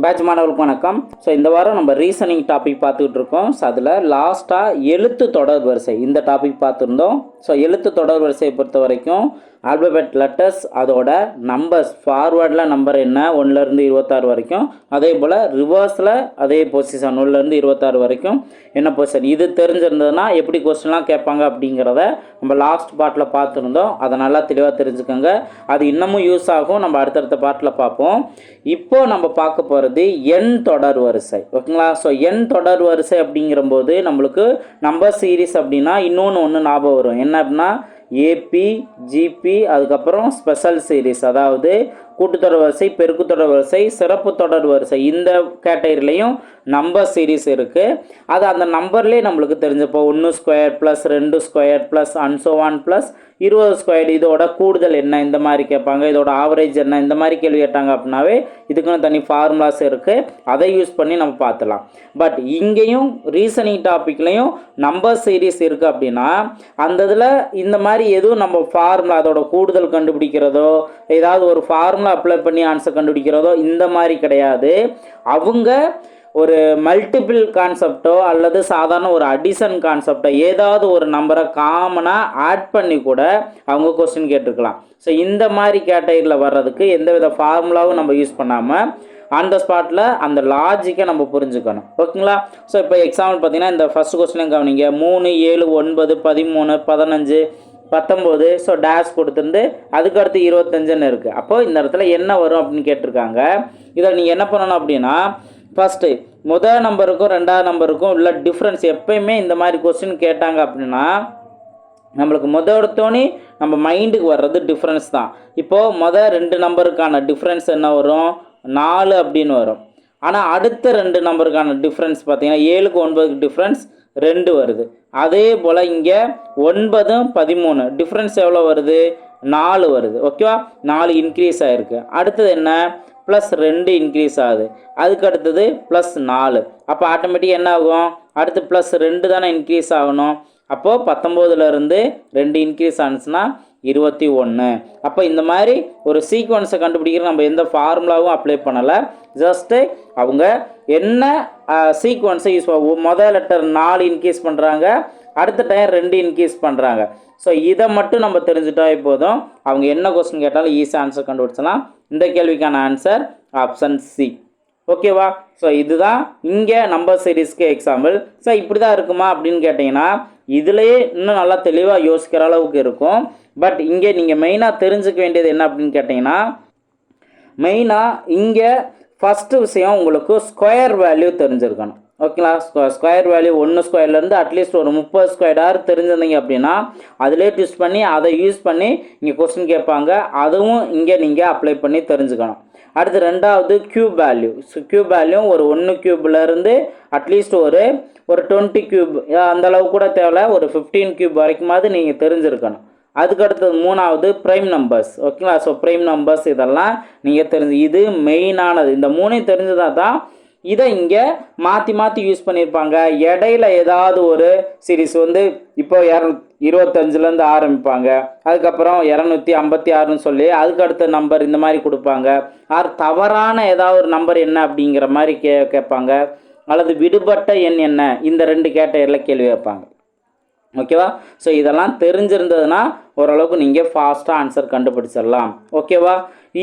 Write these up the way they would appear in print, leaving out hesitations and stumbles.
Batch மாணவர்களுக்கு வணக்கம். So இந்த வாரம் நம்ம ரீசனிங் டாபிக் பார்த்துக்கிட்டு இருக்கோம். ஸோ அதில் லாஸ்ட்டாக எழுத்து தொடர் வரிசை இந்த டாபிக் பார்த்துருந்தோம். ஸோ எழுத்து தொடர் வரிசையை பொறுத்த வரைக்கும் ஆல்பபெட் லெட்டர்ஸ் அதோட நம்பர்ஸ் ஃபார்வேர்டில் நம்பர் என்ன 1லேருந்து 26 வரைக்கும், அதே போல் ரிவர்ஸில் அதே பொசிஷன் 1லேருந்து 26 வரைக்கும் என்ன பொசிஷன், இது தெரிஞ்சிருந்ததுன்னா எப்படி கொஸ்டின்லாம் கேட்பாங்க அப்படிங்கிறத நம்ம லாஸ்ட் பார்ட்டில் பார்த்துருந்தோம். அதை நல்லா தெளிவாக தெரிஞ்சுக்கோங்க. அது இன்னமும் யூஸ் ஆகும். நம்ம அடுத்தடுத்த பார்ட்டில் பார்ப்போம். இப்போது நம்ம பார்க்க போகிறது எண் தொடர் வரிசை. ஓகேங்களா? ஸோ எண் தொடர் வரிசை அப்படிங்கிறபோது நம்மளுக்கு நம்பர் சீரீஸ் அப்படின்னா இன்னொன்று ஞாபகம் வரும். என்ன அப்படின்னா ஏபி, ஜிபி, அதுக்கப்புறம் ஸ்பெஷல் சீரீஸ், அதாவது கூட்டுத்தொடர் வரிசை, பெருக்குத்தொடர் வரிசை, சிறப்பு தொடர் வரிசை, இந்த கேட்டகரிலையும் நம்பர் சீரீஸ் இருக்குது. அது அந்த நம்பர்லேயே நம்மளுக்கு தெரிஞ்சப்போ 1 square plus 2 square plus அன்சோவான் plus 20 square, இதோட கூடுதல் என்ன இந்த மாதிரி கேட்பாங்க. இதோட ஆவரேஜ் என்ன இந்த மாதிரி கேள்வி கேட்டாங்க அப்படின்னாவே இதுக்குன்னு தனி ஃபார்முலாஸ் இருக்குது. அதை யூஸ் பண்ணி நம்ம பார்த்துலாம். பட் இங்கேயும் ரீசனிங் டாப்பிக்லையும் நம்பர் சீரீஸ் இருக்குது அப்படின்னா அந்த இதில் இந்த மாதிரி எதுவும் நம்ம ஃபார்முலா அதோட கூடுதல் கண்டுபிடிக்கிறதோ ஏதாவது ஒரு ஃபார்முலா அப்ளை பண்ணி ஆன்சர் கண்டுபிடிக்கிறதோ இந்த மாதிரி கிடையாது. அவங்க ஒரு மல்டிபிள் கான்செப்டோ அல்லது சாதாரண ஒரு அடிஷன் கான்செப்டோ ஏதாவது ஒரு நம்பரை காமனாக ஆட் பண்ணி கூட அவங்க கொஸ்டின் கேட்டிருக்கலாம். ஸோ இந்த மாதிரி கேட்டகரியில் வர்றதுக்கு எந்தவித ஃபார்முலாவும் நம்ம யூஸ் பண்ணாமல் அந்த ஸ்பாட்டில் அந்த லாஜிக்கை நம்ம புரிஞ்சுக்கணும். ஓகேங்களா? ஸோ இப்போ எக்ஸாம்பிள் பார்த்தீங்கன்னா இந்த ஃபஸ்ட் கொஸ்டின் கவனிங்க. 3, 7, 9, 13, 15, 19, ஸோ டேஷ் கொடுத்துருந்து அதுக்கடுத்து 25ன்னு இருக்குது. அப்போது இந்த இடத்துல என்ன வரும் அப்படின்னு கேட்டிருக்காங்க. இதை நீங்கள் என்ன பண்ணணும் அப்படின்னா ஃபஸ்ட்டு முதல் நம்பருக்கும் 2வது நம்பருக்கும் உள்ள டிஃப்ரென்ஸ் எப்பயுமே இந்த மாதிரி கொஸ்டின் கேட்டாங்க அப்படின்னா நம்மளுக்கு எடுத்தோன்னே நம்ம மைண்டுக்கு வர்றது டிஃப்ரென்ஸ் தான். இப்போது 2 நம்பருக்கான டிஃப்ரென்ஸ் என்ன வரும்? 4 அப்படின்னு வரும். ஆனால் அடுத்த 2 நம்பருக்கான டிஃப்ரென்ஸ் பார்த்தீங்கன்னா 7க்கு 9க்கு டிஃப்ரென்ஸ் 2 வருது. அதே போல் இங்கே 9, 13 டிஃப்ரென்ஸ் எவ்வளோ வருது? 4 வருது. ஓகேவா? 4 இன்க்ரீஸ் ஆகிருக்கு. அடுத்தது என்ன? +2 இன்க்ரீஸ் ஆகுது. அதுக்கு அடுத்தது +4. அப்போ ஆட்டோமேட்டிக்காக என்ன ஆகும்? அடுத்து +2 தானே இன்க்ரீஸ் ஆகணும். அப்போது 19லேருந்து 2 இன்க்ரீஸ் ஆனிச்சுன்னா 21. அப்போ இந்த மாதிரி ஒரு சீக்வன்ஸை கண்டுபிடிக்கிற நம்ம எந்த ஃபார்முலாவும் அப்ளை பண்ணலை. ஜஸ்ட்டு அவங்க என்ன சீக்வன்ஸை யூஸ் முதல் லெட்டர் 4 இன்க்ரீஸ் பண்ணுறாங்க, அடுத்த டைம் 2 இன்க்ரீஸ் பண்ணுறாங்க. ஸோ இதை மட்டும் நம்ம தெரிஞ்சுட்டாவே போதும். அவங்க என்ன கொஸ்டின் கேட்டாலும் ஈஸியாக ஆன்சர் கண்டுபிடிச்சலாம். இந்த கேள்விக்கான ஆன்சர் ஆப்ஷன் சி. ஓகேவா? ஸோ இதுதான் இங்கே நம்பர் சீரீஸ்க்கு எக்ஸாம்பிள். ஸோ இப்படி தான் இருக்குமா அப்படின்னு கேட்டிங்கன்னா இதுலேயே இன்னும் நல்லா தெளிவாக யோசிக்கிற அளவுக்கு இருக்கும். பட் இங்கே நீங்கள் மெயினாக தெரிஞ்சுக்க வேண்டியது என்ன அப்படின்னு கேட்டிங்கன்னா மெயினாக இங்கே ஃபஸ்ட்டு விஷயம் உங்களுக்கு ஸ்கொயர் வேல்யூ தெரிஞ்சிருக்கணும். ஓகேங்களா? ஸ்கொயர் வேல்யூ 1 ஸ்கொயர்லேருந்து அட்லீஸ்ட் ஒரு 30 ஸ்கொயர் தெரிஞ்சிருந்தீங்க அப்படின்னா அதிலே ட்விஸ்ட் பண்ணி அதை யூஸ் பண்ணி இங்கே கொஸ்டின் கேட்பாங்க. அதுவும் இங்கே நீங்கள் அப்ளை பண்ணி தெரிஞ்சுக்கணும். அடுத்து 2வது cube value. So cube value ஒரு 1 க்யூப்லேருந்து அட்லீஸ்ட் ஒரு 20 க்யூப் அந்தளவு கூட தேவை, ஒரு 15 க்யூப் வரைக்குமாவது நீங்கள் தெரிஞ்சிருக்கணும். அதுக்கடுத்தது 3வது ப்ரைம் நம்பர்ஸ். ஓகேங்களா? ஸோ ப்ரைம் நம்பர்ஸ் இதெல்லாம் நீங்கள் தெரிஞ்சு இது மெயினானது. இந்த 3 தெரிஞ்சதாக தான் இதை இங்கே மாற்றி மாற்றி யூஸ் பண்ணியிருப்பாங்க. இடையில ஏதாவது ஒரு சீரீஸ் இப்போ 225லேருந்து ஆரம்பிப்பாங்க, அதுக்கப்புறம் 256ன்னு சொல்லி அதுக்கு அடுத்த நம்பர் இந்த மாதிரி கொடுப்பாங்க. தவறான ஏதாவது ஒரு நம்பர் என்ன அப்படிங்கிற மாதிரி கேட்பாங்க. அல்லது விடுபட்ட எண் என்ன, இந்த 2 கேட்டகரியில் கேள்வி வைப்பாங்க. ஓகேவா? ஸோ இதெல்லாம் தெரிஞ்சிருந்ததுன்னா ஓரளவுக்கு நீங்கள் ஃபாஸ்ட்டாக ஆன்சர் கண்டுபிடிச்சிடலாம். ஓகேவா?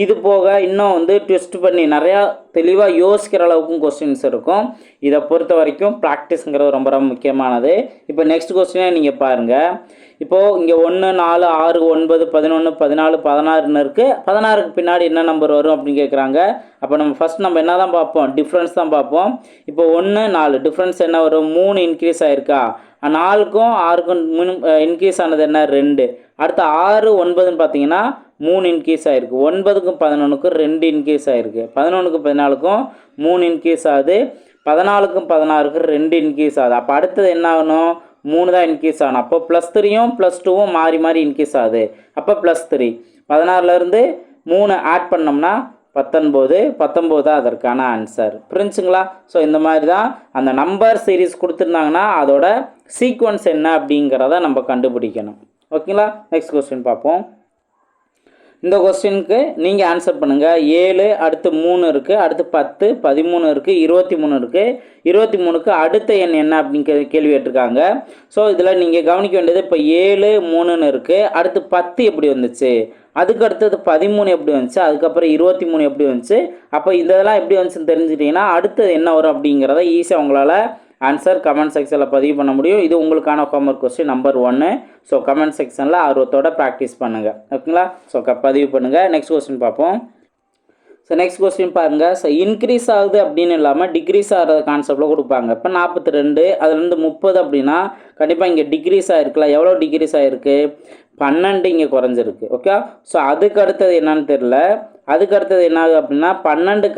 இது போக இன்னும் ட்விஸ்ட் பண்ணி நிறையா தெளிவாக யோசிக்கிற அளவுக்கும் கொஸ்டின்ஸ் இருக்கும். இதை பொறுத்த வரைக்கும் ப்ராக்டிஸுங்கிறது ரொம்ப ரொம்ப முக்கியமானது. இப்போ நெக்ஸ்ட் கொஸ்டினே நீங்கள் பாருங்கள். இப்போது இங்கே 1, 4, 6, 9, 11, 14, 16ன்னு இருக்குது. 16க்கு பின்னாடி என்ன நம்பர் வரும் அப்படின்னு கேட்குறாங்க. அப்போ நம்ம ஃபஸ்ட் நம்ம என்ன தான் பார்ப்போம்? டிஃப்ரென்ஸ் தான் பார்ப்போம். இப்போ 1, 4 டிஃப்ரென்ஸ் என்ன வரும்? 3 இன்க்ரீஸ் ஆகிருக்கா? 4க்கும் 6க்கும் இன்க்ரீஸ் ஆனது என்ன? 2. அடுத்து 6, 9ன்னு பார்த்தீங்கன்னா 3 இன்க்ரீஸ் ஆகிருக்கு. 9க்கும் 11க்கும் 2 இன்க்ரீஸ் ஆகிருக்கு. 11க்கும் 14க்கும் 3 இன்க்ரீஸ் ஆகுது. 14க்கும் 16க்கும் 2 இன்க்ரீஸ் ஆகுது. அப்போ அடுத்தது என்ன ஆகணும்? 3 தான் இன்க்ரீஸ் ஆகணும். அப்போ +3யும் +2வும் மாறி மாறி இன்க்ரீஸ் ஆகுது. அப்போ +3. 16லேருந்து 3 ஆட் பண்ணோம்னா 19 தான் அதற்கான ஆன்சர். புரிஞ்சுங்களா? ஸோ இந்த மாதிரி தான் அந்த நம்பர் சீரீஸ் கொடுத்துருந்தாங்கன்னா அதோட சீக்வன்ஸ் என்ன அப்படிங்கிறத நம்ம கண்டுபிடிக்கணும். ஓகேங்களா? நெக்ஸ்ட் கொஸ்டின் பார்ப்போம். இந்த கொஸ்டினுக்கு நீங்கள் ஆன்சர் பண்ணுங்கள். 7 அடுத்து 3 இருக்குது, அடுத்து 10, 13 இருக்குது, 23 இருக்குது. 23க்கு அடுத்த எண் என்ன அப்படின்னு கேள்வி கேட்டிருக்காங்க. ஸோ இதில் நீங்கள் கவனிக்க வேண்டியது இப்போ 7 3ன்னு இருக்குது, அடுத்து 10 எப்படி வந்துச்சு, அதுக்கு அடுத்தது 13 எப்படி வந்துச்சு, அதுக்கப்புறம் 23 எப்படி வந்துச்சு. அப்போ இதெல்லாம் எப்படி வந்துச்சுன்னு தெரிஞ்சுக்கிட்டிங்கன்னா அடுத்தது என்ன வரும் அப்படிங்கிறத ஈஸியாக உங்களால் ஆன்சர் கமெண்ட் செக்ஷனில் பதிவு பண்ண முடியும். இது உங்களுக்கான homework question number 1. So comment செக்ஷனில் ஆர்வத்தோட ப்ராக்டிஸ் பண்ணுங்கள். ஓகேங்களா? ஸோ பதிவு பண்ணுங்கள். நெக்ஸ்ட் கொஸ்டின் பார்ப்போம். ஸோ நெக்ஸ்ட் கொஸ்டின் பாருங்கள். ஸோ இன்க்ரீஸ் ஆகுது அப்படின்னு இல்லாமல் டிக்ரீஸ் ஆகிற கான்செப்டில் கொடுப்பாங்க. இப்போ 42 அதுலேருந்து 30 அப்படின்னா கண்டிப்பாக இங்கே டிக்ரீஸ் ஆகிருக்குல்ல. எவ்வளோ டிக்ரீஸ் ஆகிருக்கு? 12 இங்கே குறைஞ்சிருக்கு. ஓகே. ஸோ அதுக்கு அடுத்தது என்னன்னு தெரில. அதுக்கு அடுத்தது என்ன ஆகுது அப்படின்னா 12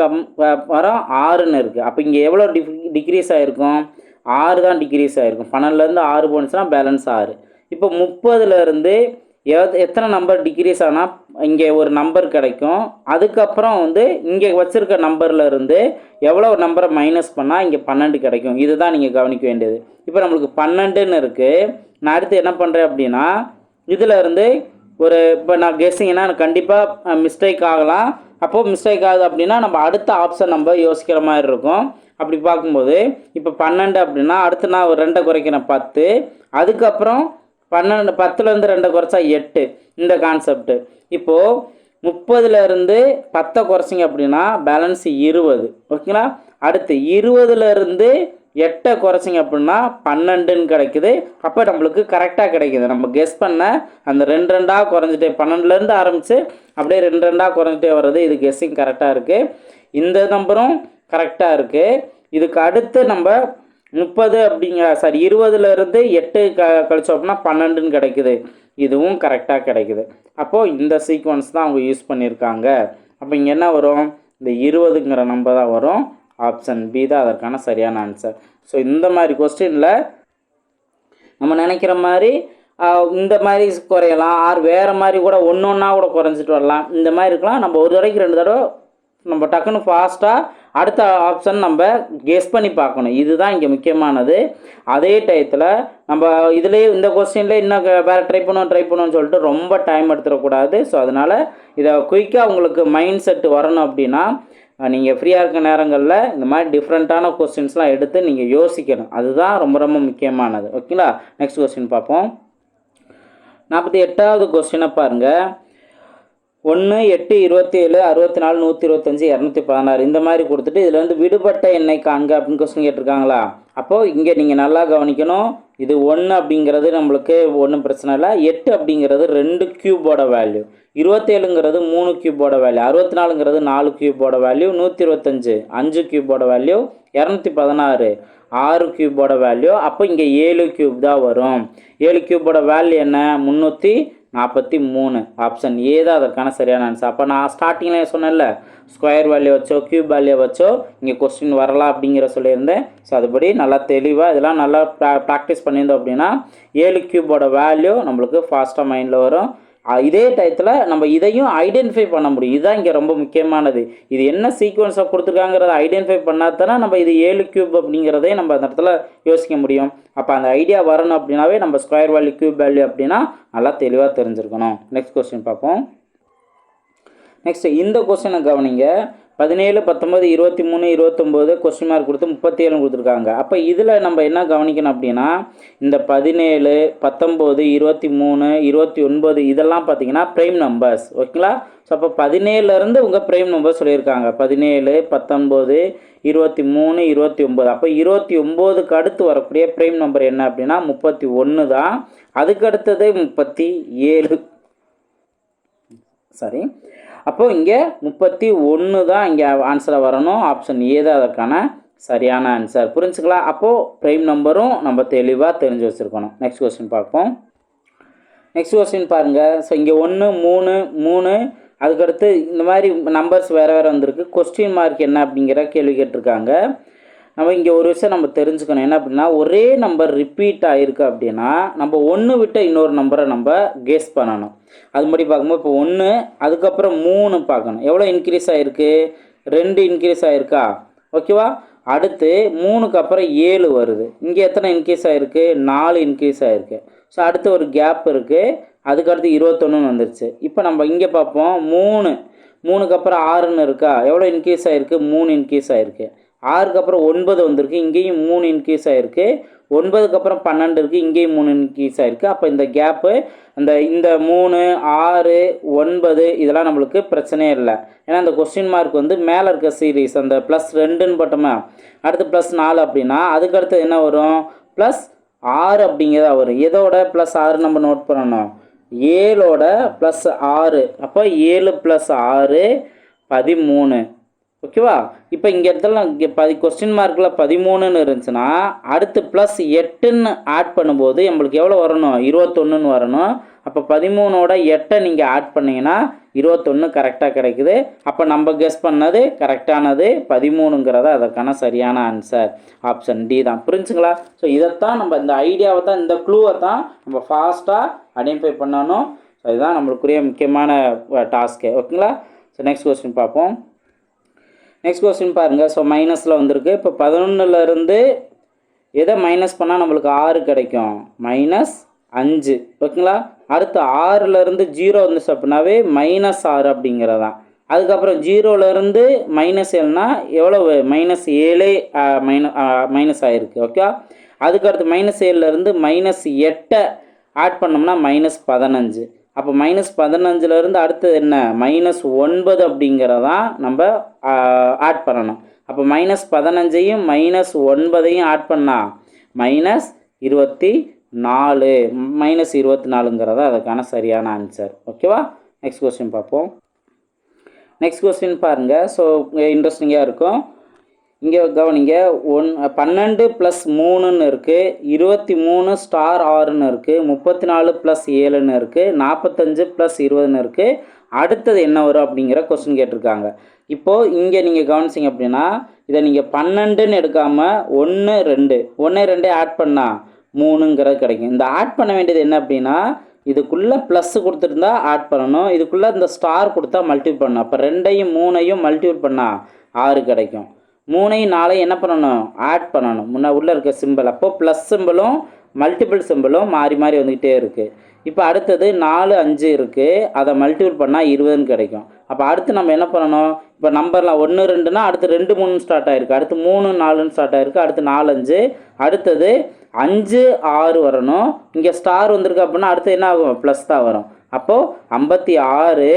வரம் 6ன்னு இருக்குது. அப்போ இங்கே எவ்வளோ டிக்ரீஸ் ஆகிருக்கும்? 6 தான் டிக்ரீஸ் ஆகிருக்கும். 12லேருந்து 6 போனுச்சுன்னா பேலன்ஸ் 6. இப்போ 30லேருந்து எத்தனை நம்பர் டிக்ரீஸ் ஆனால் இங்கே ஒரு நம்பர் கிடைக்கும். அதுக்கப்புறம் இங்கே வச்சுருக்க நம்பர்லேருந்து எவ்வளோ நம்பரை மைனஸ் பண்ணால் இங்கே 12 கிடைக்கும். இதுதான் நீங்கள் கவனிக்க வேண்டியது. இப்போ நம்மளுக்கு 12ன்னு இருக்குது. நான் அடுத்து என்ன பண்ணுறேன் அப்படின்னா இதில் இருந்து இப்போ நான் கெஸ்ஸிங்கன்னா கண்டிப்பாக மிஸ்டேக் ஆகலாம். அப்போது மிஸ்டேக் ஆகுது அப்படின்னா நம்ம அடுத்த ஆப்ஷன் நம்ம யோசிக்கிற மாதிரி இருக்கும். அப்படி பார்க்கும்போது இப்போ 12 அப்படின்னா அடுத்து நான் ஒரு 2 குறைக்கிறேன் 10. அதுக்கப்புறம் 12 10லேருந்து 2 குறைச்சா 8. இந்த கான்செப்ட். இப்போது 30லேருந்து 10 குறைச்சிங்க அப்படின்னா பேலன்ஸ் 20. ஓகேங்களா? அடுத்து 20லேருந்து 8 குறைச்சிங்க அப்படின்னா 12ன்னு கிடைக்குது. அப்போ நம்மளுக்கு கரெக்டாக கிடைக்குது. நம்ம கெஸ் பண்ண அந்த 2 2ஆக குறைஞ்சிட்டே 12லேருந்து ஆரம்பித்து அப்படியே 2 2ஆக குறைஞ்சிட்டே வர்றது. இது கெஸ்ஸிங் கரெக்டாக இருக்குது. இந்த நம்பரும் கரெக்டாக இருக்குது. இதுக்கு அடுத்து நம்ம 20லேருந்து 8 கழிச்சோம் அப்படின்னா 12ன்னு கிடைக்குது. இதுவும் கரெக்டாக கிடைக்குது. அப்போது இந்த சீக்வன்ஸ் தான் அவங்க யூஸ் பண்ணியிருக்காங்க. அப்போ இங்கே என்ன வரும்? இந்த 20ங்கிற நம்பர் தான் வரும். ஆப்ஷன் பி தான் அதற்கான சரியான ஆன்சர். ஸோ இந்த மாதிரி கொஸ்டினில் நம்ம நினைக்கிற மாதிரி இந்த மாதிரி குறையலாம், வேறு மாதிரி கூட ஒன்றா கூட குறைஞ்சிட்டு வரலாம். இந்த மாதிரி இருக்கலாம். நம்ம ஒரு தடவைக்கு 2 தடவை நம்ம டக்குன்னு ஃபாஸ்ட்டாக அடுத்த ஆப்ஷன் நம்ம கெஸ் பண்ணி பார்க்கணும். இதுதான் இங்கே முக்கியமானது. அதே டயத்தில் நம்ம இதுலேயே இந்த கொஸ்டின்லேயே இன்னும் வேறு ட்ரை பண்ணுவோம்னு சொல்லிட்டு ரொம்ப டைம் எடுத்துடக்கூடாது. ஸோ அதனால் இதை குயிக்காக உங்களுக்கு மைண்ட் செட் வரணும் அப்படின்னா நீங்கள் ஃப்ரீயாக இருக்க நேரங்களில் இந்த மாதிரி டிஃப்ரெண்ட்டான கொஸ்டின்ஸ்லாம் எடுத்து நீங்கள் யோசிக்கணும். அதுதான் ரொம்ப ரொம்ப முக்கியமானது. ஓகேங்களா? நெக்ஸ்ட் கொஸ்டின் பார்ப்போம். 48வது கொஸ்டினை பாருங்கள். 1 8 27 64 125 216 இந்த மாதிரி கொடுத்துட்டு இதில் விடுபட்ட எண்ணை காண்க அப்படின்னு கொஸ்டின் கேட்டிருக்காங்களா? அப்போது இங்கே நீங்கள் நல்லா கவனிக்கணும். இது 1 அப்படிங்கிறது நம்மளுக்கு ஒன்றும் பிரச்சனை இல்லை. 8 அப்படிங்கிறது 2 கியூபோட வேல்யூ, 27ங்கிறது 3 கியூபோட வேல்யூ, 64ங்கிறது 4 கியூபோட வேல்யூ, 125 5 கியூபோட வேல்யூ, 216 6 கியூபோட வேல்யூ. அப்போ இங்கே 7 கியூப் தான் வரும். 7 கியூபோட வேல்யூ என்ன? 343. ஆப்ஷன் ஏ தான் அதற்கான சரியான ஆன்சர். அப்போ நான் ஸ்டார்டிங்கில் சொன்னேன்ல, ஸ்கொயர் வேல்யூ வச்சோ கியூப் வேல்யூ வச்சோ இங்கே கொஸ்டின் வரலாம் அப்படிங்கிற சொல்லியிருந்தேன். ஸோ அதுபடி நல்லா தெளிவாக இதெல்லாம் நல்லா ப்ராக்டிஸ் பண்ணியிருந்தோம் அப்படின்னா 7 கியூபோட வேல்யூ நம்மளுக்கு ஃபாஸ்ட்டாக மைண்டில் வரும். இதே டயத்தில் நம்ம இதையும் ஐடென்டிஃபை பண்ண முடியும். இதுதான் இங்கே ரொம்ப முக்கியமானது. இது என்ன சீக்வன்ஸாக கொடுத்துருக்காங்கிறத ஐடென்டிஃபை பண்ணால் தானே நம்ம இது 7 கியூப் அப்படிங்கிறதே நம்ம அந்த இடத்துல யோசிக்க முடியும். அப்போ அந்த ஐடியா வரணும் அப்படின்னாவே நம்ம ஸ்கொயர் வேல்யூ கியூப் வேல்யூ அப்படின்னா நல்லா தெளிவாக தெரிஞ்சிருக்கணும். நெக்ஸ்ட் கொஸ்டின் பார்ப்போம். நெக்ஸ்ட் இந்த கொஸ்டினை கவனிங்க. 17 19 23 29 கொஸ்டின் மார்க் கொடுத்து 37 கொடுத்துருக்காங்க. அப்போ இதில் நம்ம என்ன கவனிக்கணும் அப்படின்னா இந்த 17 19 23 29 இதெல்லாம் பார்த்தீங்கன்னா ப்ரைம் நம்பர்ஸ். ஓகேங்களா? ஸோ அப்போ 17லேருந்து உங்கள் ப்ரைம் நம்பர் சொல்லியிருக்காங்க. 17 19 23 29. அப்போ 29க்கு அடுத்து வரக்கூடிய ப்ரைம் நம்பர் என்ன அப்படின்னா 31 தான். அதுக்கு அடுத்தது 37. சாரி, அப்போது இங்கே 31 தான் இங்கே ஆன்சராக வரணும். ஆப்ஷன் ஏ தான் அதற்கான சரியான ஆன்சர். புரிஞ்சுக்கலாம்? அப்போது ப்ரைம் நம்பரும் நம்ம தெளிவாக தெரிஞ்சு வச்சுருக்கணும். நெக்ஸ்ட் கொஸ்டின் பார்ப்போம். நெக்ஸ்ட் கொஸ்டின் பாருங்கள். ஸோ இங்கே 1 3 3 அதுக்கடுத்து இந்த மாதிரி நம்பர்ஸ் வேறு வேறு வந்திருக்கு. கொஸ்டின் மார்க் என்ன அப்படிங்கிற கேள்வி கேட்டிருக்காங்க. நம்ம இங்கே ஒரு விஷயம் நம்ம தெரிஞ்சுக்கணும். என்ன அப்படின்னா ஒரே நம்பர் ரிப்பீட் ஆகிருக்கு அப்படின்னா நம்ம 1 விட்ட இன்னொரு நம்பரை நம்ம கெஸ் பண்ணணும். அது மாதிரி பார்க்கும்போது இப்போ 1 அதுக்கப்புறம் 3 பார்க்கணும். எவ்வளோ இன்க்ரீஸ் ஆகிருக்கு? 2 இன்க்ரீஸ் ஆகிருக்கா? ஓகேவா? அடுத்து 3க்கு அப்புறம் 7 வருது. இங்கே எத்தனை இன்க்ரீஸ் ஆகிருக்கு? 4 இன்க்ரீஸ் ஆகிருக்கு. ஸோ அடுத்து ஒரு கேப் இருக்குது, அதுக்கடுத்து 21 வந்துருச்சு. இப்போ நம்ம இங்கே பார்ப்போம், 3க்கு அப்புறம் 6ன்னு இருக்கா, எவ்வளோ இன்க்ரீஸ் ஆகிருக்கு? 3 இன்க்ரீஸ் ஆகிருக்கு. 6க்கு அப்புறம் 9 வந்திருக்கு, இங்கேயும் 3 இன்க்ரீஸ் ஆகிருக்கு. 9க்கு அப்புறம் 12 இருக்குது, இங்கேயும் 3 இன்க்ரீஸ் ஆகிருக்கு. அப்போ இந்த கேப்பு இந்த 3, 6, 9 இதெல்லாம் நம்மளுக்கு பிரச்சனையே இல்லை. ஏன்னா அந்த கொஸ்டின் மார்க் வந்து மேலே இருக்க சீரீஸ் அந்த +2ன்னு போட்டோமா, அடுத்து +4 அப்படின்னா அதுக்கடுத்து என்ன வரும்? +6 அப்படிங்கிறதா வரும். எதோட +6 நம்ம நோட் பண்ணணும்? 7ஓட +6. அப்போ 7 + 6 13. ஓகேவா? இப்போ இங்கே இடத்துல இங்கே கொஸ்டின் மார்க்கில் 13ன்னு இருந்துச்சுன்னா அடுத்து +8ன்னு ஆட் பண்ணும்போது நம்மளுக்கு எவ்வளோ வரணும்? 21ன்னு வரணும். அப்போ 13ஓட 8 நீங்கள் ஆட் பண்ணிங்கன்னா 21 கரெக்டாக கிடைக்குது. அப்போ நம்ம கெஸ் பண்ணது கரெக்டானது 13ங்கிறத அதற்கான சரியான ஆன்சர் ஆப்ஷன் டி தான். புரிஞ்சுங்களா? ஸோ இதைத்தான் நம்ம இந்த ஐடியாவை தான், இந்த க்ளூவை தான் நம்ம ஃபாஸ்ட்டாக ஐடென்டிஃபை பண்ணணும். ஸோ இதுதான் நம்மளுக்குரிய முக்கியமான டாஸ்க்கு. ஓகேங்களா? ஸோ நெக்ஸ்ட் கொஸ்டின் பார்ப்போம். நெக்ஸ்ட் கொஸ்டின் பாருங்கள். ஸோ மைனஸில் வந்திருக்கு. இப்போ 11லேருந்து எதை மைனஸ் பண்ணால் நம்மளுக்கு 6 கிடைக்கும்? -5. ஓகேங்களா? அடுத்து 6லேருந்து 0 வந்துச்சு அப்படின்னாவே -6 அப்படிங்கிறதான். அதுக்கப்புறம் 0லேருந்து -7னா எவ்வளவு? -7 மைனஸ் ஆகிருக்கு. ஓகே, அதுக்கடுத்து -7லேருந்து -8 ஆட் பண்ணோம்னா -15. அப்போ -15லேருந்து அடுத்தது என்ன? -9 அப்படிங்கிறதான் நம்ம ஆட் பண்ணணும். அப்போ -15ஐயும் -9ஐயும் ஆட் பண்ணால் -24. -24ங்கிறதா அதுக்கான சரியான ஆன்சர். ஓகேவா? நெக்ஸ்ட் கொஸ்டின் பார்ப்போம். நெக்ஸ்ட் கொஸ்டின் பாருங்கள். ஸோ இன்ட்ரெஸ்டிங்காக இருக்கும். இங்கே கவனிங்க, 12 + 3ன்னு இருக்குது, 23 * 6ன்னு இருக்குது, 34 + 7ன்னு இருக்குது, 45 + 20ன்னு இருக்குது. அடுத்தது என்ன வரும் அப்படிங்கிற கொஸ்டின் கேட்டிருக்காங்க. இப்போது இங்கே நீங்கள் கவனிச்சிங்க அப்படின்னா இதை நீங்கள் 12ன்னு எடுக்காமல் 1, 2 ஆட் பண்ணால் 3ங்கிறது கிடைக்கும். இந்த ஆட் பண்ண வேண்டியது என்ன அப்படின்னா இதுக்குள்ளே ப்ளஸ் கொடுத்துருந்தா ஆட் பண்ணணும், இதுக்குள்ளே இந்த ஸ்டார் கொடுத்தா மல்டிபிள் பண்ணணும். அப்போ 2ஐயும் 3ஐயும் மல்டிபிள் பண்ணால் 6 கிடைக்கும். 3ஐயும் 4ஐயும் என்ன பண்ணணும்? ஆட் பண்ணணும், உள்ளே இருக்க சிம்பிள். அப்போது ப்ளஸ் சிம்பிளும் மல்டிபிள் சிம்பிளும் மாறி மாறி வந்துக்கிட்டே இருக்குது. இப்போ அடுத்தது 4, 5 இருக்குது, அதை மல்டிபிள் பண்ணால் 20ன்னு கிடைக்கும். அப்போ அடுத்து நம்ம என்ன பண்ணணும்? இப்போ நம்பர்லாம் 1, 2னா அடுத்து 2, 3 ஸ்டார்ட் ஆகிருக்கு, அடுத்து 3, 4ன்னு ஸ்டார்ட் ஆகிருக்கு, அடுத்து 4, 5, அடுத்தது 5, 6 வரணும். இங்கே ஸ்டார் வந்திருக்கு அப்படின்னா அடுத்து என்ன ஆகும்? ப்ளஸ் தான் வரும். அப்போது 56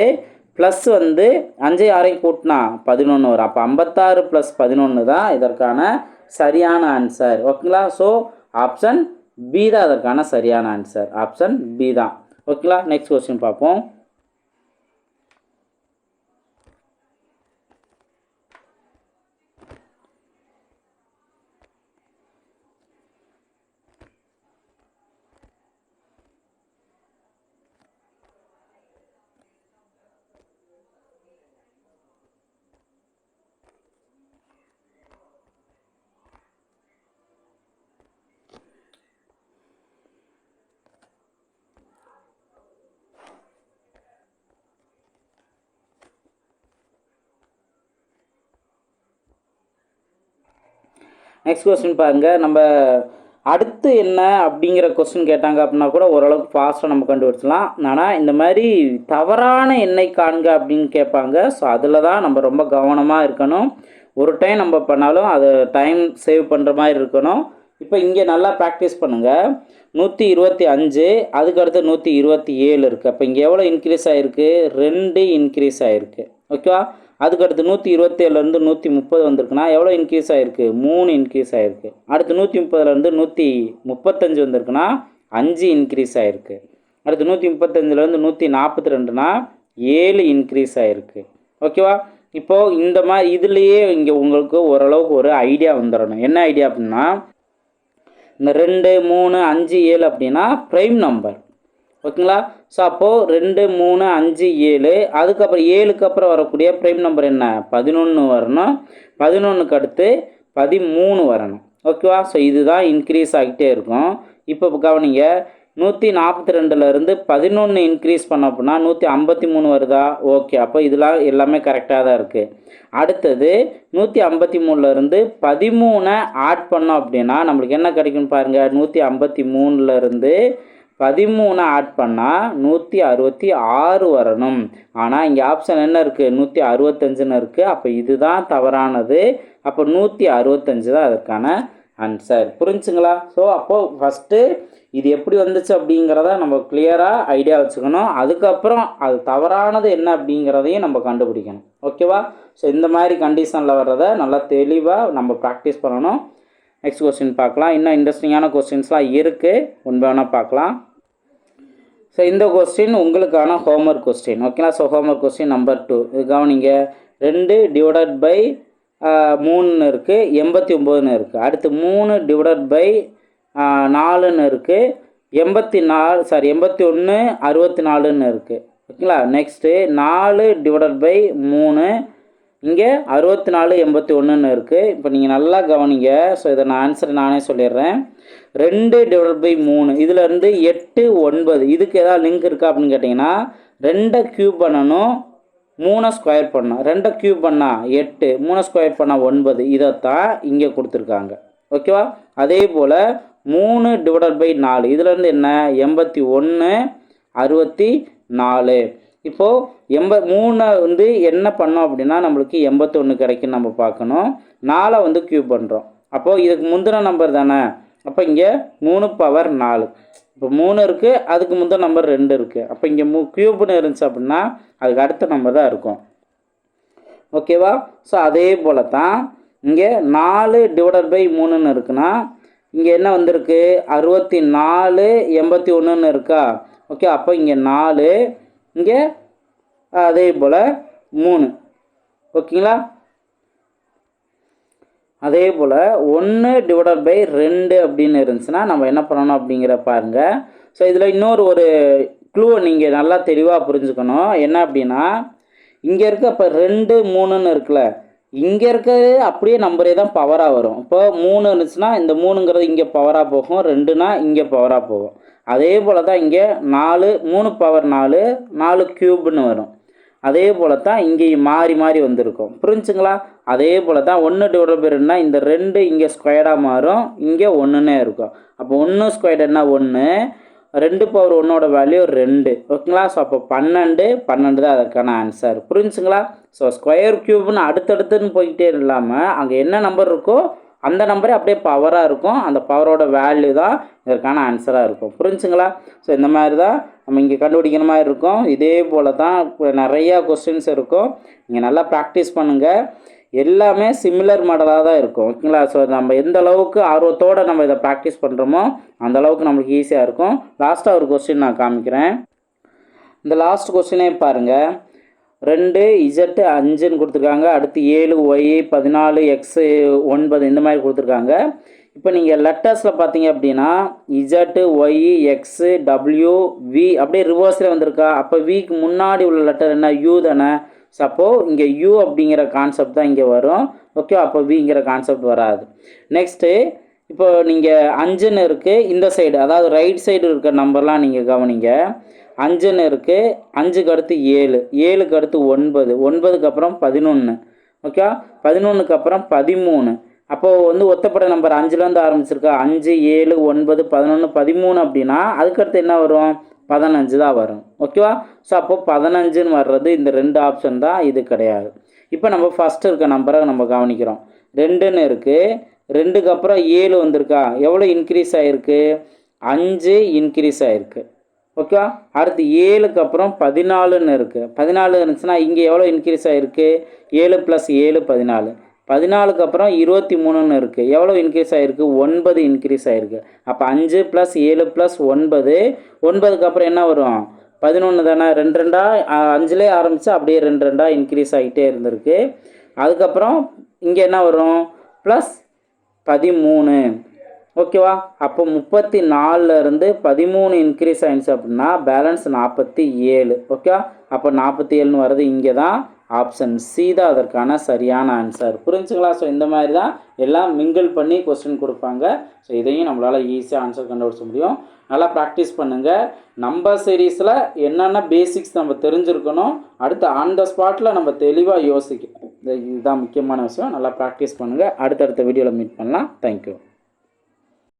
ப்ளஸ் 5, 6ஐயும் கூட்டினா 11 வரும். அப்போ 56 + 11 தான் இதற்கான சரியான ஆன்சர். ஓகேங்களா? ஸோ ஆப்ஷன் பி தான் அதற்கான சரியான ஆன்சர். ஆப்ஷன் பி தான். ஓகேங்களா? நெக்ஸ்ட் கொஸ்டின் பார்ப்போம். நெக்ஸ்ட் கொஸ்டின் பாருங்கள். நம்ம அடுத்து என்ன அப்படிங்கிற கொஸ்டின் கேட்டாங்க அப்படின்னா கூட ஓரளவுக்கு ஃபாஸ்ட்டாக நம்ம கண்டுபிடிச்சலாம். ஆனால் இந்த மாதிரி தவறான எண்ணை காண்க அப்படின்னு கேட்பாங்க. ஸோ அதில் தான் நம்ம ரொம்ப கவனமாக இருக்கணும். ஒரு டைம் நம்ம பண்ணாலும் அதை டைம் சேவ் பண்ணுற மாதிரி இருக்கணும். இப்போ இங்கே நல்லா ப்ராக்டிஸ் பண்ணுங்கள். 125, அதுக்கடுத்து 127 இருக்குது. அப்போ இங்கே எவ்வளோ இன்க்ரீஸ் ஆகிருக்கு? 2 இன்க்ரீஸ் ஆகிருக்கு. ஓகேவா? அதுக்கடுத்து 127லேருந்து 130 வந்திருக்குன்னா எவ்வளோ இன்க்ரீஸ் ஆகிருக்கு? 3 இன்க்ரீஸ் ஆகிருக்கு. அடுத்து 130லேருந்து 135 வந்திருக்குன்னா 5 இன்க்ரீஸ் ஆகிருக்கு. அடுத்து 135லேருந்து 142னா 7 இன்க்ரீஸ் ஆகிருக்கு. ஓகேவா? இப்போது இந்த மாதிரி இதுலேயே இங்கே உங்களுக்கு ஓரளவுக்கு ஒரு ஐடியா வந்துடணும். என்ன ஐடியா அப்படின்னா இந்த 2, 3, 5, 7 அப்படின்னா ப்ரைம் நம்பர். ஓகேங்களா? ஸோ அப்போது 2, 3, 5, 7, அதுக்கப்புறம் 7க்கு அப்புறம் வரக்கூடிய ப்ரைம் நம்பர் என்ன? 11 வரணும். 11க்கு அடுத்து 13 வரணும். ஓகேவா? ஸோ இதுதான் இன்க்ரீஸ் ஆகிட்டே இருக்கும். இப்போ கவனிங்க, 142லேருந்து 11 இன்க்ரீஸ் பண்ண அப்படின்னா 153 வருதா? ஓகே, அப்போ இதெல்லாம் எல்லாமே கரெக்டாக தான் இருக்குது. அடுத்தது 153லேருந்து 13 ஆட் பண்ணோம் அப்படின்னா நம்மளுக்கு என்ன கிடைக்குன்னு பாருங்கள். 153லேருந்து 13 ஆட் பண்ணால் 166 வரணும். ஆனால் இங்கே ஆப்ஷன் என்ன இருக்குது? 165ன்னு இருக்குது. அப்போ இதுதான் தவறானது. அப்போ 165 தான் அதற்கான ஆன்சர். புரிஞ்சுங்களா? ஸோ அப்போது ஃபஸ்ட்டு இது எப்படி வந்துச்சு அப்படிங்கிறத நம்ம கிளியராக ஐடியா வச்சுக்கணும். அதுக்கப்புறம் அது தவறானது என்ன அப்படிங்கிறதையும் நம்ம கண்டுபிடிக்கணும். ஓகேவா? ஸோ இந்த மாதிரி கண்டிஷனில் வர்றதை நல்லா தெளிவாக நம்ம ப்ராக்டிஸ் பண்ணணும். நெக்ஸ்ட் கொஸ்டின் பார்க்கலாம். இன்னும் இன்ட்ரெஸ்டிங்கான கொஸ்டின்ஸ்லாம் இருக்குது, ஒன்று வேணால் பார்க்கலாம். ஸோ இந்த கொஸ்டின் உங்களுக்கான ஹோம்ஒர்க் கொஸ்டின். ஓகேங்களா? ஸோ ஹோம்ஒர்க் கொஸ்டின் நம்பர் 2 இது கவனிங்க. 2 டிவைடட் பை 3 இருக்குது, 89ன்னு இருக்குது. அடுத்து 3 டிவைடட் பை 4ன்னு இருக்குது, 81 64ன்னு இருக்குது. ஓகேங்களா? நெக்ஸ்ட்டு 4 டிவைடட் பை 3, இங்கே 64 81ன்னு இருக்குது. இப்போ நீங்கள் நல்லா கவனிங்க. ஸோ இதை நான் ஆன்சர் நானே சொல்லிடுறேன். 2 டிவைடட் பை 3 இதிலேருந்து 8 9 இதுக்கு ஏதாவது லிங்க் இருக்கா அப்படின்னு கேட்டிங்கன்னா 2 க்யூப் பண்ணணும், 3 ஸ்கொயர் பண்ணணும். 2 க்யூப் பண்ணால் 8, 3 ஸ்கொயர் பண்ணால் 9, இதைத்தான் இங்கே கொடுத்துருக்காங்க. ஓகேவா? அதே போல் 3 டிவைடட் பை 4 இதிலேருந்து என்ன? 81 64. இப்போது 3 வந்து என்ன பண்ணோம் அப்படின்னா நம்மளுக்கு 81 கிடைக்குன்னு நம்ம பார்க்கணும். 4 க்யூப் பண்ணுறோம். அப்போது இதுக்கு முந்தின நம்பர் தானே. அப்போ இங்கே 3 பவர் 4. இப்போ 3 இருக்குது, அதுக்கு முந்தின நம்பர் 2 இருக்குது. அப்போ இங்கே க்யூப்னு இருந்துச்சு அப்படின்னா அதுக்கு அடுத்த நம்பர் தான் இருக்கும். ஓகேவா? ஸோ அதே போல் தான் இங்கே 4 டிவைடட் பை 3ன்னு இருக்குன்னா இங்கே என்ன வந்திருக்கு? 64 81ன்னு இருக்கா? ஓகே, அப்போ இங்கே 4, இங்கே அதே போல் 3. ஓகேங்களா? அதே போல் 1 டிவைடட் பை 2 அப்படின்னு இருந்துச்சுன்னா நம்ம என்ன பண்ணணும் அப்படிங்கிற பாருங்கள். ஸோ இதில் இன்னொரு க்ளூவை நீங்கள் நல்லா தெளிவாக புரிஞ்சுக்கணும். என்ன அப்படின்னா இங்கே இருக்க இப்போ 2 3ன்னு இருக்குல்ல, இங்கே இருக்கிறது அப்படியே நம்பரே தான் பவராக வரும். இப்போ 3 இருந்துச்சுன்னா இந்த 3ங்கிறது இங்கே பவராக போகும், 2னா இங்கே பவராக போகும். அதே போல் தான் இங்கே 4 3 பவர் 4 4 க்யூப்னு வரும். அதே போல் தான் இங்கேயும் மாறி மாறி வந்திருக்கும். புரிஞ்சுங்களா? அதே போல் தான் 1 டிவைட் பை 2னா இந்த 2 இங்கே ஸ்கொயர்டாக மாறும், இங்கே 1ன்னே இருக்கும். அப்போ 1 ஸ்கொயர்டு என்ன? 1, 2 பவர் 1ஓட வேல்யூ 2. ஓகேங்களா? ஸோ அப்போ 12 தான் அதற்கான ஆன்சர். புரிஞ்சுங்களா? ஸோ ஸ்கொயர் க்யூப்னு அடுத்தடுத்துன்னு போய்கிட்டே இல்லாமல் அங்கே என்ன நம்பர் இருக்கோ அந்த நம்பரே அப்படியே பவராக இருக்கும். அந்த பவரோட வேல்யூ தான் இதற்கான ஆன்சராக இருக்கும். புரிஞ்சுங்களா? ஸோ இந்த மாதிரி தான் நம்ம இங்கே கண்டுபிடிக்கிற மாதிரி இருக்கும். இதே போல் தான் நிறையா கொஸ்டின்ஸ் இருக்கும். நீங்கள் நல்லா ப்ராக்டிஸ் பண்ணுங்கள். எல்லாமே சிமிலர் மாடலாக தான் இருக்கும். ஓகேங்களா? ஸோ நம்ம எந்த அளவுக்கு ஆர்வத்தோடு நம்ம இதை ப்ராக்டிஸ் பண்ணுறோமோ அந்த அளவுக்கு நம்மளுக்கு ஈஸியாக இருக்கும். லாஸ்ட்டாக ஒரு கொஸ்டின் நான் காமிக்கிறேன். இந்த லாஸ்ட் கொஸ்டினே பாருங்கள். 2 Z 5ன்னு கொடுத்துருக்காங்க. அடுத்து 7 Y 14 X 9 இந்த மாதிரி கொடுத்துருக்காங்க. இப்போ நீங்கள் லெட்டர்ஸில் பார்த்தீங்க அப்படின்னா Z Y X W V அப்படியே ரிவர்ஸில் வந்திருக்கா. அப்போ விக்கு முன்னாடி உள்ள லெட்டர் என்ன? U தானே. ஸோ அப்போது இங்கே U அப்படிங்கிற கான்செப்ட் தான் இங்கே வரும். ஓகே, அப்போ விங்கிற கான்செப்ட் வராது. நெக்ஸ்ட்டு இப்போ நீங்கள் 5ன்னு இருக்குது இந்த சைடு, அதாவது ரைட் சைடு இருக்க நம்பர்லாம் நீங்கள் கவனிங்க. 5ன்னு இருக்குது, 5க்கு அடுத்து 7, 7க்கு அடுத்து 9, 9க்கு அப்புறம் 11. ஓகே, 11க்கு அப்புறம் 13. அப்போது ஒத்தப்பட நம்பர் 5லேருந்து ஆரம்பிச்சிருக்கா. 5 7 9 11 13 அப்படின்னா அதுக்கடுத்து என்ன வரும்? 15 தான் வரும். ஓகேவா? ஸோ அப்போது 15ன்னு வர்றது இந்த 2 ஆப்ஷன் தான், இது கிடையாது. இப்போ நம்ம ஃபஸ்ட்டு இருக்க நம்பரை நம்ம கவனிக்கிறோம். 2ன்னு இருக்குது, 2க்கு அப்புறம் 7 வந்திருக்கா. எவ்வளோ இன்க்ரீஸ் ஆகிருக்கு? 5 இன்க்ரீஸ் ஆகிருக்கு. ஓகே, அடுத்து 7க்கு அப்புறம் 14ன்னு இருக்குது. 14 இருந்துச்சுன்னா இங்கே எவ்வளோ இன்க்ரீஸ் ஆகிருக்கு? 7 + 7 14. 14க்கு அப்புறம் 23ன்னு இருக்குது. எவ்வளோ இன்க்ரீஸ் ஆகிருக்கு? 9 இன்க்ரீஸ் ஆகிருக்கு. அப்போ 5 + 7 + 9, 9க்கு அப்புறம் என்ன வரும்? 11 தானே. 2 2 5லே ஆரம்பித்து அப்படியே 2 2 இன்க்ரீஸ் ஆகிட்டே இருந்திருக்கு. அதுக்கப்புறம் இங்கே என்ன வரும்? +13. ஓகேவா? அப்போ 34லேருந்து 13 இன்க்ரீஸ் ஆகிடுச்சு அப்படின்னா பேலன்ஸ் 47. ஓகே, அப்போ 47ன்னு வர்றது இங்கே தான். ஆப்ஷன் சி தான் அதற்கான சரியான ஆன்சர். புரிஞ்சுங்களா? ஸோ இந்த மாதிரி தான் எல்லாம் மிங்கிள் பண்ணி கொஸ்டின் கொடுப்பாங்க. ஸோ இதையும் நம்மளால் ஈஸியாக ஆன்சர் கண்டுபிடிச்ச முடியும். நல்லா ப்ராக்டிஸ் பண்ணுங்கள். நம்பர் சீரீஸில் என்னென்ன பேசிக்ஸ் நம்ம தெரிஞ்சுருக்கணும், அடுத்து ஆன் த ஸ்பாட்டில் நம்ம தெளிவாக யோசிக்கணும். இதுதான் முக்கியமான விஷயம். நல்லா ப்ராக்டிஸ் பண்ணுங்கள். அடுத்தடுத்த வீடியோவில் மீட் பண்ணலாம். தேங்க்யூ.